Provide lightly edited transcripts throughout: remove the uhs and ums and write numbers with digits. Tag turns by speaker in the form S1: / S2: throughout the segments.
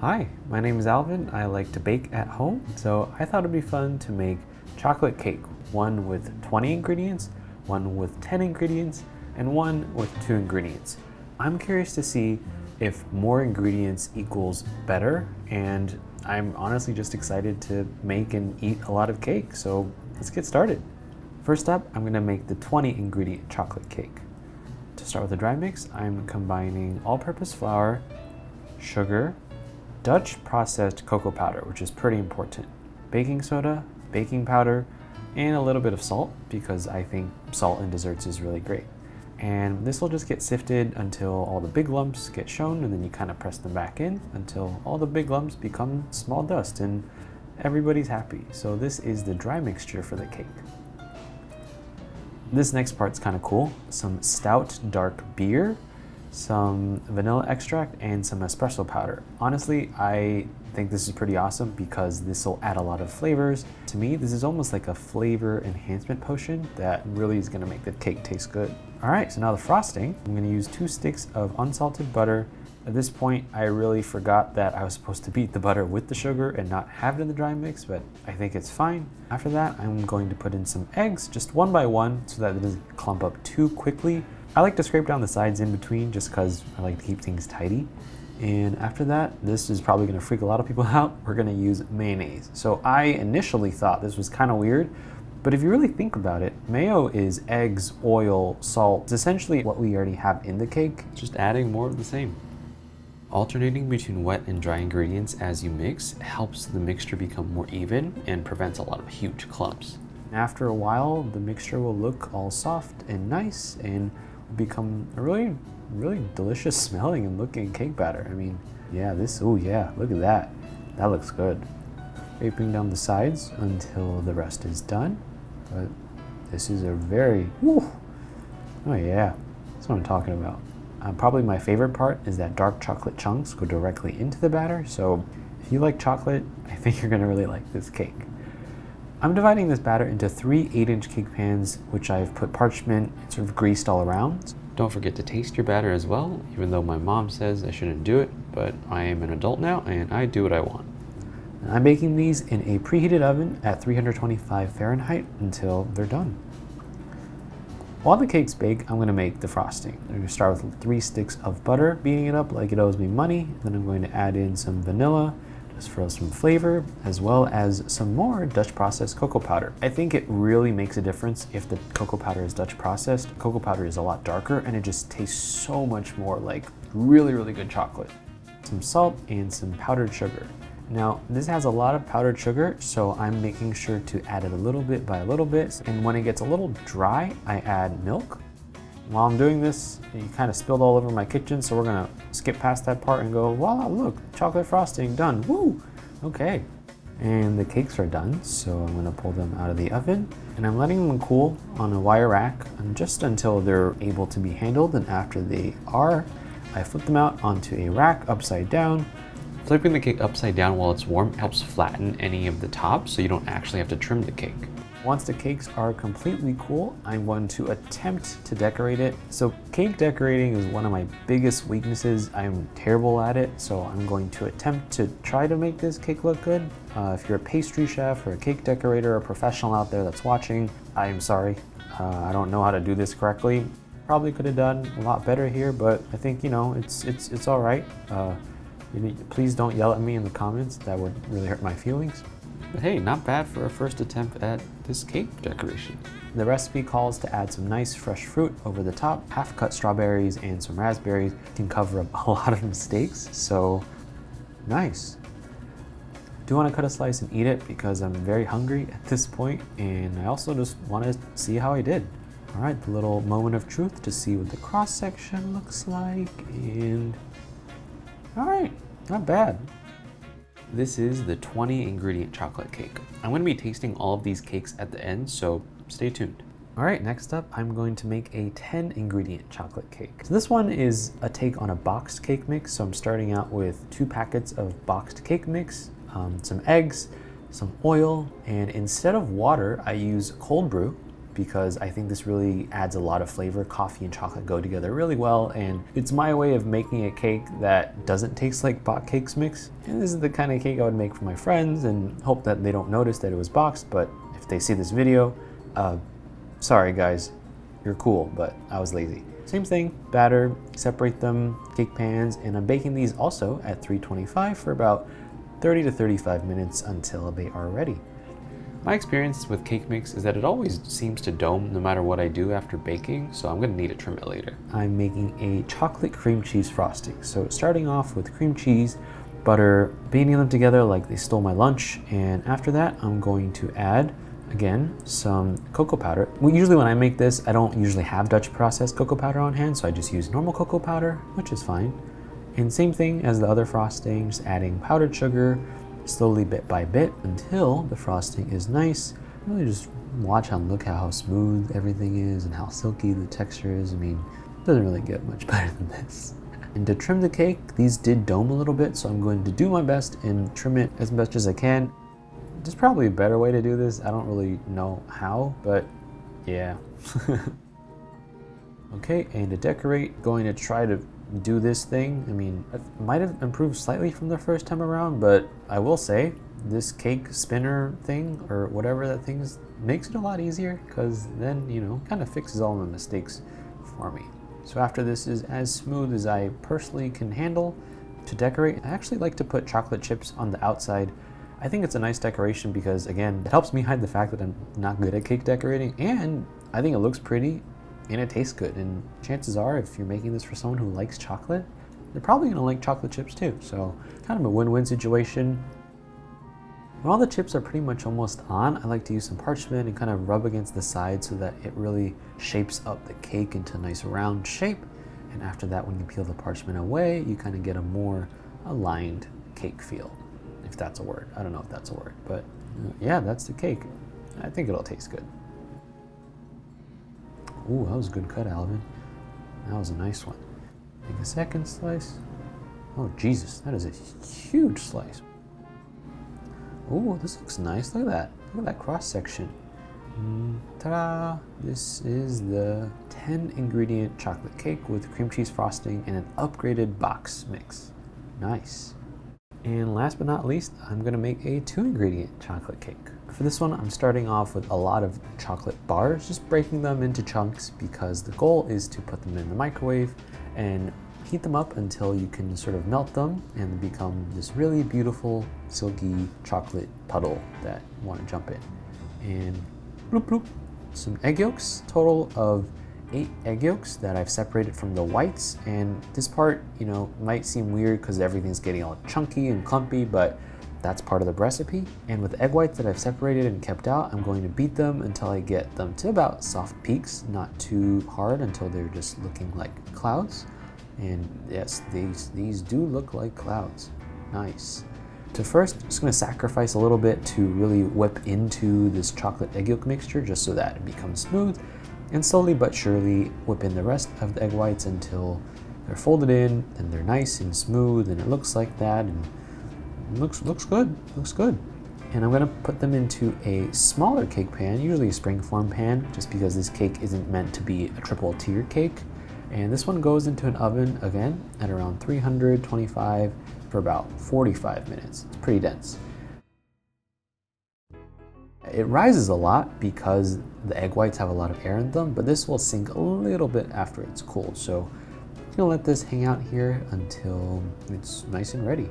S1: Hi, my name is Alvin. I like to bake at home, so I thought it'd be fun to make chocolate cake, one with 20 ingredients, one with 10 ingredients, and one with 2 ingredients. I'm curious to see if more ingredients equals better, and I'm honestly just excited to make and eat a lot of cake, so let's get started. First up, I'm gonna make the 20 ingredient chocolate cake. To start with the dry mix, I'm combining all-purpose flour, sugar, Dutch processed cocoa powder, which is pretty important, baking soda, baking powder, and a little bit of salt because I think salt in desserts is really great. And this will just get sifted until all the big lumps get shown, and then you kind of press them back in until all the big lumps become small dust and everybody's happy. So this is the dry mixture for the cake. This next part's kind of cool. Some stout dark beer, some vanilla extract, and some espresso powder. Honestly, I think this is pretty awesome because this will add a lot of flavors. To me, this is almost like a flavor enhancement potion that really is gonna make the cake taste good. All right, so now the frosting. I'm gonna use 2 sticks of unsalted butter. At this point, I really forgot that I was supposed to beat the butter with the sugar and not have it in the dry mix, but I think it's fine. After that, I'm going to put in some eggs, just one by one, so that it doesn't clump up too quickly. I like to scrape down the sides in between just because I like to keep things tidy. And after that, this is probably gonna freak a lot of people out. We're gonna use mayonnaise. So I initially thought this was kind of weird, but if you really think about it, mayo is eggs, oil, salt. It's essentially what we already have in the cake, just adding more of the same. Alternating between wet and dry ingredients as you mix helps the mixture become more even and prevents a lot of huge clumps. After a while, the mixture will look all soft and nice and become a really delicious smelling and looking cake batter. I mean, yeah, look at that. That looks good. Scraping down the sides until the rest is done. But this is a very, oh yeah, that's what I'm talking about. Probably my favorite part is that dark chocolate chunks go directly into the batter. So if you like chocolate, I think you're gonna really like this cake. I'm dividing this batter into 3 8-inch cake pans, which I've put parchment sort of greased all around. Don't forget to taste your batter as well, even though my mom says I shouldn't do it, but I am an adult now and I do what I want. I'm baking these in a preheated oven at 325 Fahrenheit until they're done. While the cake's bake, I'm gonna make the frosting. I'm gonna start with 3 sticks of butter, beating it up like it owes me money. Then I'm going to add in some vanilla, just for some flavor, as well as some more Dutch processed cocoa powder. I think it really makes a difference if the cocoa powder is Dutch processed. Cocoa powder is a lot darker and it just tastes so much more like really good chocolate. Some salt and some powdered sugar. Now, this has a lot of powdered sugar, so I'm making sure to add it a little bit by a little bit. And when it gets a little dry, I add milk. While I'm doing this, it kind of spilled all over my kitchen, so we're gonna skip past that part and go, wow, look, chocolate frosting done, woo! Okay. And the cakes are done, so I'm gonna pull them out of the oven. And I'm letting them cool on a wire rack just until they're able to be handled. And after they are, I flip them out onto a rack upside down. Flipping the cake upside down while it's warm helps flatten any of the tops so you don't actually have to trim the cake. Once the cakes are completely cool, I'm going to attempt to decorate it. So cake decorating is one of my biggest weaknesses. I'm terrible at it, so I'm going to attempt to try to make this cake look good. If you're a pastry chef or a cake decorator or a professional out there that's watching, I'm sorry. I don't know how to do this correctly. Probably could have done a lot better here, but I think, it's all right. Please don't yell at me in the comments. That would really hurt my feelings. But hey, not bad for a first attempt at this cake decoration. The recipe calls to add some nice fresh fruit over the top. Half-cut strawberries and some raspberries can cover up a lot of mistakes, so nice. I do want to cut a slice and eat it because I'm very hungry at this point, and I also just want to see how I did. All right, the little moment of truth to see what the cross-section looks like, and all right, not bad. This is the 20 ingredient chocolate cake. I'm gonna be tasting all of these cakes at the end, so stay tuned. All right, next up, I'm going to make a 10 ingredient chocolate cake. So this one is a take on a boxed cake mix. So I'm starting out with 2 packets of boxed cake mix, some eggs, some oil, and instead of water, I use cold brew because I think this really adds a lot of flavor. Coffee and chocolate go together really well, and it's my way of making a cake that doesn't taste like bought cakes mix. And this is the kind of cake I would make for my friends and hope that they don't notice that it was boxed, but if they see this video, sorry guys, you're cool, but I was lazy. Same thing, batter, separate them, cake pans, and I'm baking these also at 325 for about 30 to 35 minutes until they are ready. My experience with cake mix is that it always seems to dome no matter what I do after baking, so I'm gonna need to trim it later. I'm making a chocolate cream cheese frosting. So starting off with cream cheese, butter, beating them together like they stole my lunch, and after that I'm going to add, again, some cocoa powder. Usually when I make this, I don't usually have Dutch processed cocoa powder on hand, so I just use normal cocoa powder, which is fine. And same thing as the other frosting, just adding powdered sugar, slowly bit by bit until the frosting is nice. Really just watch and look at how smooth everything is and how silky the texture is. I mean, it doesn't really get much better than this. And to trim the cake, these did dome a little bit, so I'm going to do my best and trim it as much as I can. There's probably a better way to do this. I don't really know how, but yeah. Okay, and to decorate, going to try to do this thing. I mean, it might have improved slightly from the first time around, but I will say this cake spinner thing or whatever that thing is makes it a lot easier, because then, you know, kind of fixes all the mistakes for me. So after this is as smooth as I personally can handle, to decorate, I actually like to put chocolate chips on the outside. I think it's a nice decoration because, again, it helps me hide the fact that I'm not good at cake decorating, and I think it looks pretty and it tastes good. And chances are, if you're making this for someone who likes chocolate, they're probably gonna like chocolate chips too. So kind of a win-win situation. When all the chips are pretty much almost on, I like to use some parchment and kind of rub against the side so that it really shapes up the cake into a nice round shape. And after that, when you peel the parchment away, you kind of get a more aligned cake feel. If that's a word. I don't know if that's a word, but yeah, that's the cake. I think it'll taste good. Ooh, that was a good cut, Alvin. That was a nice one. Take a second slice. Oh, Jesus, that is a huge slice. Ooh, this looks nice. Look at that. Look at that cross section. Ta-da! This is the 10 ingredient chocolate cake with cream cheese frosting and an upgraded box mix. Nice. And last but not least, I'm gonna make a 2 ingredient chocolate cake. For this one, I'm starting off with a lot of chocolate bars, just breaking them into chunks because the goal is to put them in the microwave and heat them up until you can sort of melt them and become this really beautiful, silky chocolate puddle that you wanna jump in. And bloop bloop, some egg yolks, total of 8 egg yolks that I've separated from the whites. And this part, you know, might seem weird because everything's getting all chunky and clumpy, but that's part of the recipe. And with the egg whites that I've separated and kept out, I'm going to beat them until I get them to about soft peaks, not too hard until they're just looking like clouds. And yes, these do look like clouds. Nice. To first, I'm just gonna sacrifice a little bit to really whip into this chocolate egg yolk mixture just so that it becomes smooth. And slowly but surely whip in the rest of the egg whites until they're folded in and they're nice and smooth and it looks like that, and it looks good, looks good. And I'm gonna put them into a smaller cake pan, usually a springform pan, just because this cake isn't meant to be a triple tier cake. And this one goes into an oven, again, at around 325 for about 45 minutes. It's pretty dense. It rises a lot because the egg whites have a lot of air in them, but this will sink a little bit after it's cooled. So I'm gonna let this hang out here until it's nice and ready.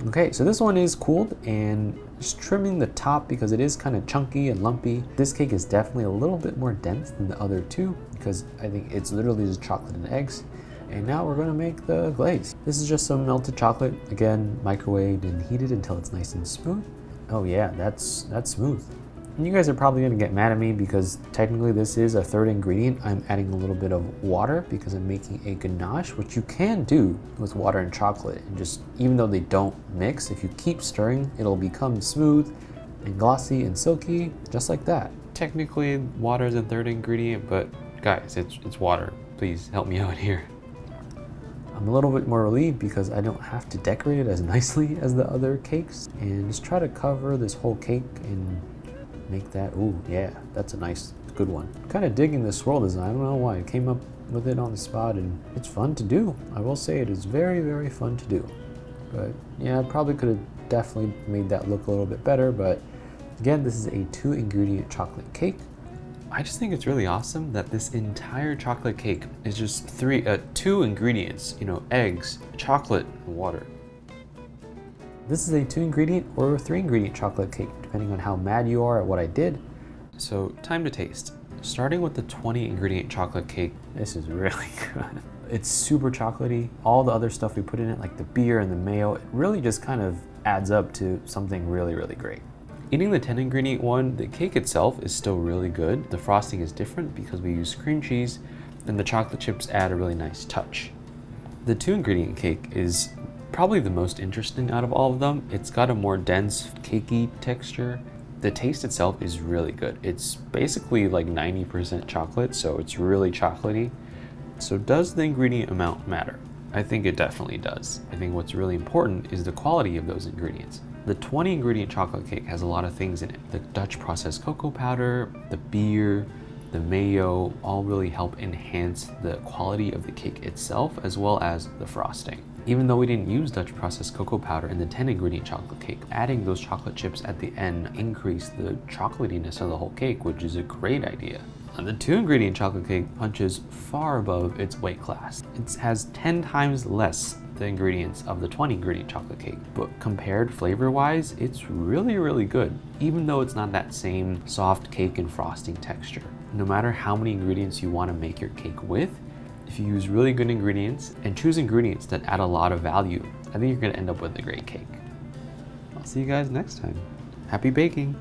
S1: Okay, so this one is cooled, and just trimming the top because it is kind of chunky and lumpy. This cake is definitely a little bit more dense than the other two because I think it's literally just chocolate and eggs. And now we're gonna make the glaze. This is just some melted chocolate, again, microwaved and heated until it's nice and smooth. Oh yeah, that's smooth. And you guys are probably gonna get mad at me because technically this is a third ingredient. I'm adding a little bit of water because I'm making a ganache, which you can do with water and chocolate. And just, even though they don't mix, if you keep stirring, it'll become smooth and glossy and silky, just like that. Technically, water is a third ingredient, but guys, it's water. Please help me out here. I'm a little bit more relieved because I don't have to decorate it as nicely as the other cakes, and just try to cover this whole cake in make that. Ooh, yeah, that's a nice, good one. Kind of digging the swirl design. I don't know why. I came up with it on the spot, and it's fun to do. I will say it is very, very fun to do. But yeah, I probably could have definitely made that look a little bit better. But again, this is a 2-ingredient chocolate cake. I just think it's really awesome that this entire chocolate cake is just 2 ingredients, eggs, chocolate, and water. This is a 2-ingredient or 3-ingredient chocolate cake, depending on how mad you are at what I did. So time to taste. Starting with the 20-ingredient chocolate cake, this is really good. It's super chocolatey. All the other stuff we put in it, like the beer and the mayo, it really just kind of adds up to something really, really great. Eating the 10-ingredient one, the cake itself is still really good. The frosting is different because we use cream cheese, and the chocolate chips add a really nice touch. The 2-ingredient cake is probably the most interesting out of all of them. It's got a more dense, cakey texture. The taste itself is really good. It's basically like 90% chocolate, so it's really chocolatey. So does the ingredient amount matter? I think it definitely does. I think what's really important is the quality of those ingredients. The 20-ingredient chocolate cake has a lot of things in it. The Dutch processed cocoa powder, the beer, the mayo, all really help enhance the quality of the cake itself as well as the frosting. Even though we didn't use Dutch processed cocoa powder in the 10-ingredient chocolate cake, adding those chocolate chips at the end increased the chocolatiness of the whole cake, which is a great idea. And the 2-ingredient chocolate cake punches far above its weight class. It has 10 times less the ingredients of the 20-ingredient chocolate cake, but compared flavor-wise, it's really, really good, even though it's not that same soft cake and frosting texture. No matter how many ingredients you want to make your cake with, if you use really good ingredients and choose ingredients that add a lot of value, I think you're going to end up with a great cake. I'll see you guys next time. Happy baking!